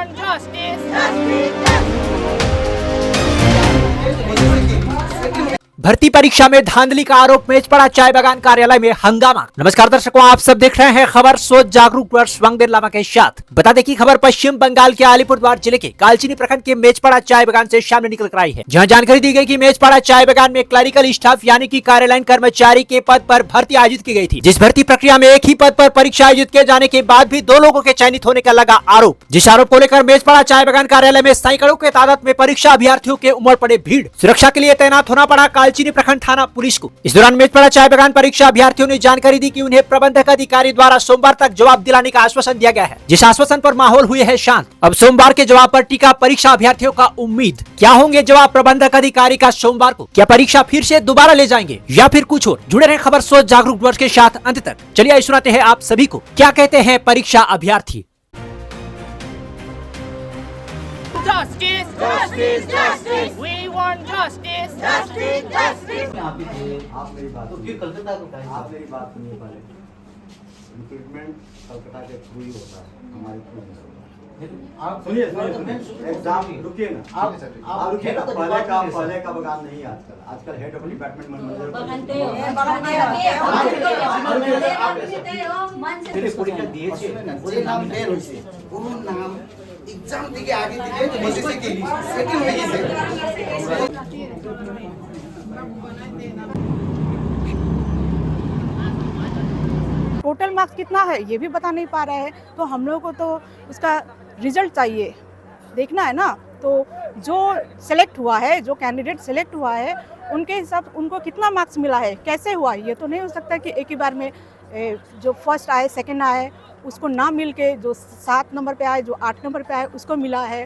want justice. भर्ती परीक्षा में धांधली का आरोप में पड़ा चाय बागान कार्यालय में हंगामा। नमस्कार दर्शकों, आप सब देख रहे हैं खबर सोच जागरूक वर्ष वांगदेर लामा के साथ। बता दें कि खबर पश्चिम बंगाल के अलीपुरद्वार जिले के कालचिनी प्रखंड के मेचपाड़ा चाय बागान से सामने निकल कर आई है, जहां जानकारी दी गई कि मेचपाड़ा चाय बागान में क्लरिकल स्टाफ यानी कि कार्यालयीन कर्मचारी के पद पर भर्ती आयोजित की गई थी। जिस भर्ती प्रक्रिया में एक ही पद पर परीक्षा आयोजित किए जाने के बाद भी 2 लोगों के चयनित होने का लगा आरोप। जिस आरोप को लेकर मेचपाड़ा चाय बागान कार्यालय में सैकड़ों के तादाद में परीक्षा अभ्यर्थियों के उमड़ पड़े भीड़। सुरक्षा के लिए तैनात होना पड़ा कालचिनी प्रखंड थाना पुलिस को। इस दौरान मेचपाड़ा चाय बागान परीक्षा अभ्यर्थियों ने जानकारी दी कि उन्हें प्रबंधक अधिकारी द्वारा सोमवार तक जवाब दिलाने का आश्वासन दिया गया है, जिस आश्वासन पर माहौल हुए है शांत। अब सोमवार के जवाब पर टिका परीक्षा अभ्यर्थियों का उम्मीद। क्या होंगे जवाब प्रबंधक अधिकारी का सोमवार को? क्या परीक्षा फिर से दोबारा ले जाएंगे या फिर कुछ और? जुड़े रहे खबर सोच जागरूक वर्ष के साथ अंत तक। चलिए आइए सुनाते हैं आप सभी को क्या कहते हैं परीक्षा अभ्यर्थी। Justice. Justice. Justice. We want justice. Justice. Justice. आप मेरी बात सुनिए। आप मेरी बात सुनिए पहले। रिक्रूटमेंट कलकत्ता के थ्रू ही होता है, हमारे थ्रू नहीं होता। आप सुनिए एग्जाम रुकिए ना, आप रुकिए ना। पहले का बगान नहीं है आजकल head of department manager exam दिखे आगे दिखे तो बस से के लिए सेकंड में से टोटल मार्क्स कितना है ये भी बता नहीं पा रहे हैं, तो हम लोग को तो उसका रिजल्ट चाहिए, देखना है ना। तो जो सेलेक्ट हुआ है, जो कैंडिडेट सेलेक्ट हुआ है, उनके हिसाब उनको कितना मार्क्स मिला है, कैसे हुआ है। ये तो नहीं हो सकता कि एक ही बार में जो फर्स्ट आए सेकंड आए उसको ना मिल के जो 7 नंबर पे आए, जो 8 नंबर पे आए उसको मिला है।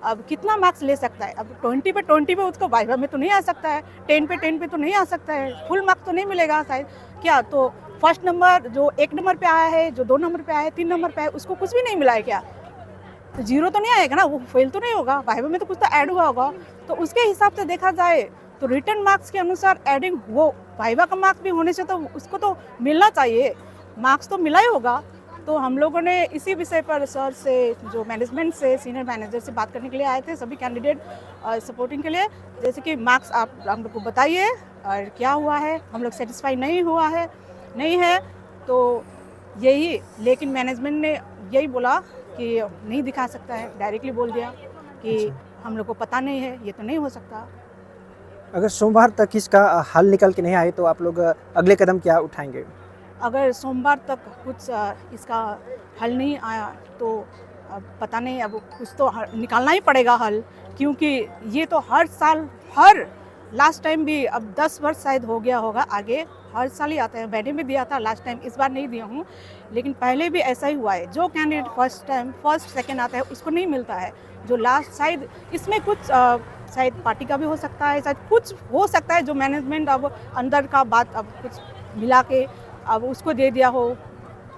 अब कितना मार्क्स ले सकता है? अब 20 पे उसको वाइवा में तो नहीं आ सकता है, 10 पे तो नहीं आ सकता है, फुल मार्क्स तो नहीं मिलेगा शायद। क्या तो फर्स्ट नंबर जो 1 नंबर पे आया है, जो 2 नंबर पे आया है, 3 नंबर पे आया, उसको कुछ भी नहीं मिला है क्या? तो 0 तो नहीं आएगा ना, वो फेल तो नहीं होगा, वाइवा में तो कुछ तो ऐड हुआ होगा। तो उसके हिसाब से देखा जाए तो रिटर्न मार्क्स के अनुसार एडिंग वो वाइवा का मार्क्स भी होने से तो उसको तो मिलना चाहिए, मार्क्स तो मिला ही होगा। तो हम लोगों ने इसी विषय पर सर से, जो मैनेजमेंट से, सीनियर मैनेजर से बात करने के लिए आए थे, सभी कैंडिडेट सपोर्टिंग के लिए। जैसे कि मार्क्स आप हम लोग को बताइए और क्या हुआ है, हम लोग सेटिस्फाई नहीं है तो यही। लेकिन मैनेजमेंट ने यही बोला कि नहीं दिखा सकता है, डायरेक्टली बोल दिया कि हम लोग को पता नहीं है, ये तो नहीं हो सकता। अगर सोमवार तक इसका हल निकल के नहीं आए तो आप लोग अगले कदम क्या उठाएंगे? अगर सोमवार तक कुछ इसका हल नहीं आया तो अब पता नहीं, अब कुछ तो निकालना ही पड़ेगा हल, क्योंकि ये तो हर साल, हर लास्ट टाइम भी अब 10 वर्ष शायद हो गया होगा, आगे हर साल ही आता है। मैंने भी दिया था लास्ट टाइम, इस बार नहीं दिया हूँ, लेकिन पहले भी ऐसा ही हुआ है। जो कैंडिडेट फर्स्ट सेकंड आता है उसको नहीं मिलता है, जो लास्ट शायद इसमें कुछ शायद पार्टी का भी हो सकता है, शायद कुछ हो सकता है जो मैनेजमेंट अब अंदर का बात अब कुछ मिला के अब उसको दे दिया हो।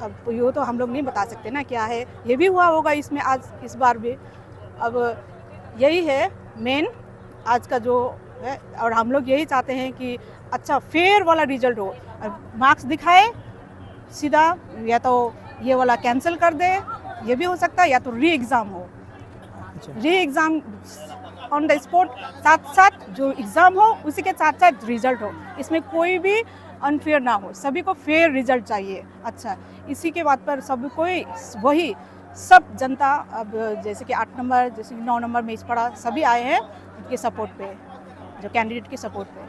अब ये तो हम लोग नहीं बता सकते ना क्या है, ये भी हुआ होगा इसमें आज इस बार भी। अब यही है मेन आज का जो है, और हम लोग यही चाहते हैं कि अच्छा फेयर वाला रिजल्ट हो। मार्क्स दिखाए सीधा, या तो ये वाला कैंसिल कर दे, ये भी हो सकता है, या तो री एग्ज़ाम हो, री एग्ज़ाम ऑन द स्पॉट, साथ साथ जो एग्ज़ाम हो उसी के साथ साथ रिजल्ट हो, इसमें कोई भी अनफेयर ना हो, सभी को फेयर रिजल्ट चाहिए। अच्छा, इसी के बात पर सब कोई वही सब जनता, अब जैसे कि 8 नंबर, जैसे कि 9 नंबर मेचपाड़ा, सभी आए हैं उनके सपोर्ट पे, जो कैंडिडेट के सपोर्ट पे।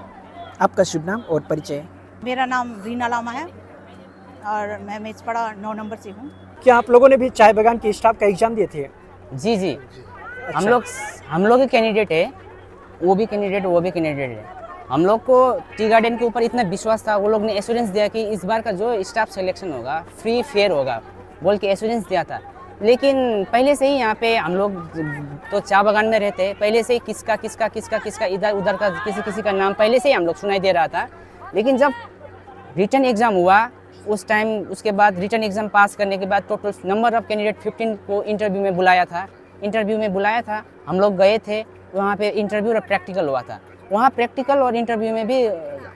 आपका शुभ नाम और परिचय? मेरा नाम रीना लामा है और मैं मेचपाड़ा 9 नंबर से हूँ। क्या आप लोगों ने भी चाय बागान के स्टाफ का एग्जाम दिए थे? जी। अच्छा। हम लोग के कैंडिडेट है, वो भी कैंडिडेट है। हम लोग को टी गार्डन के ऊपर इतना विश्वास था, वो लोग ने एश्योरेंस दिया कि इस बार का जो स्टाफ सिलेक्शन होगा फ्री फेयर होगा, बोल के एश्योरेंस दिया था। लेकिन पहले से ही यहाँ पे हम लोग तो चाय बागान में रहते, पहले से ही किसका इधर उधर का किसी का नाम पहले से ही हम लोग सुनाई दे रहा था। लेकिन जब रिटर्न एग्ज़ाम हुआ उस टाइम, उसके बाद रिटर्न एग्ज़ाम पास करने के बाद टोटल नंबर ऑफ़ कैंडिडेट 15 को इंटरव्यू में बुलाया था। हम लोग गए थे वहाँ पे, इंटरव्यू और प्रैक्टिकल हुआ था। वहाँ प्रैक्टिकल और इंटरव्यू में भी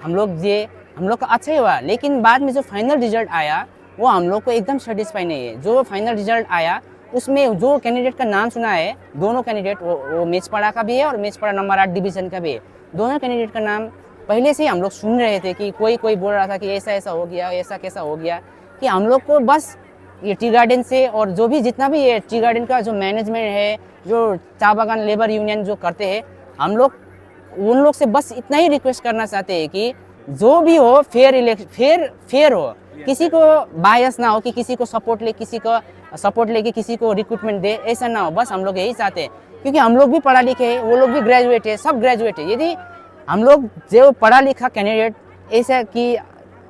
हम लोग दिए, हम लोग का अच्छा ही हुआ। लेकिन बाद में जो फाइनल रिजल्ट आया वो हम लोग को एकदम सेटिस्फाई नहीं है। जो फाइनल रिजल्ट आया उसमें जो कैंडिडेट का नाम सुना है, दोनों कैंडिडेट वो मेचपाड़ा का भी है और मेचपाड़ा नंबर 8 डिवीज़न का भी है। दोनों कैंडिडेट का नाम पहले से ही हम लोग सुन रहे थे कि कोई बोल रहा था कि ऐसा ऐसा हो गया, ऐसा कैसा हो गया, कि हम लोग को बस ये टी गार्डन से और जो भी जितना भी ये टी गार्डन का जो मैनेजमेंट है, जो चाय बागान लेबर यूनियन जो करते हैं, हम लोग उन लोग से बस इतना ही रिक्वेस्ट करना चाहते हैं कि जो भी हो फेयर हो, किसी को बायस ना हो कि किसी को सपोर्ट लेके किसी को रिक्रूटमेंट दे, ऐसा ना हो। बस हम लोग यही चाहते हैं, क्योंकि हम लोग भी पढ़ा लिखे हैं, वो लोग भी ग्रेजुएट है, सब ग्रेजुएट है। यदि हम लोग जो पढ़ा लिखा कैंडिडेट ऐसा कि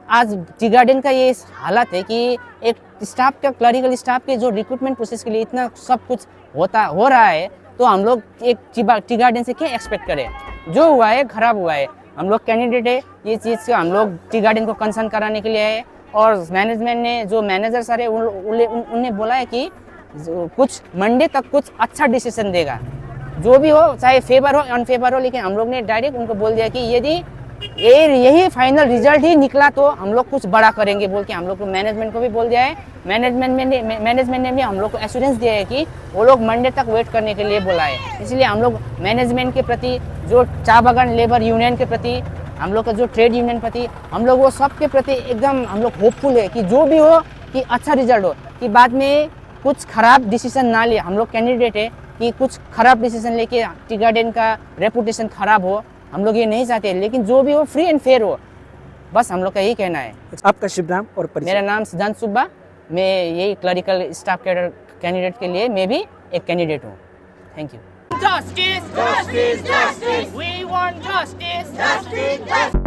आज टी गार्डन का ये हालत है कि एक स्टाफ का, क्लरिकल स्टाफ के जो रिक्रूटमेंट प्रोसेस के लिए इतना सब कुछ हो रहा है, तो हम लोग एक टी गार्डन से क्या एक्सपेक्ट करें? जो हुआ है खराब हुआ है। हम लोग कैंडिडेट है, ये चीज़ से हम लोग टी गार्डन को कंसर्न कराने के लिए है, और मैनेजमेंट ने, जो मैनेजर सर है, उन्होंने बोला है कि कुछ मंडे तक कुछ अच्छा डिसीजन देगा, जो भी हो, चाहे फेवर हो अनफेवर हो। लेकिन हम लोग ने डायरेक्ट उनको बोल दिया कि यदि यही फाइनल रिजल्ट ही निकला तो हम लोग कुछ बड़ा करेंगे बोल के हम लोग को मैनेजमेंट को भी बोल दिया है। मैनेजमेंट ने भी हम लोग को एश्योरेंस दिया है कि वो लोग मंडे तक वेट करने के लिए बोला है। इसलिए हम लोग मैनेजमेंट के प्रति, जो चाय बागान लेबर यूनियन के प्रति, हम लोग का जो ट्रेड यूनियन प्रति, हम लोग वो सब के प्रति एकदम हम लोग होपफुल है कि जो भी हो कि अच्छा रिजल्ट हो, कि बाद में कुछ खराब डिसीजन ना ले। हम लोग कैंडिडेट है कि कुछ खराब डिसीजन लेके टी गार्डन का रेपुटेशन खराब हो, हम लोग ये नहीं चाहते। लेकिन जो भी हो फ्री एंड फेयर हो, बस हम लोग का यही कहना है। आपका शुभ नाम और परिचय? मेरा नाम सिद्धांत सुब्बा, मैं यही क्लरिकल स्टाफ कैंडिडेट के लिए मैं भी एक कैंडिडेट हूँ। Thank you. Justice! Justice! Justice! We want justice! Justice! Justice!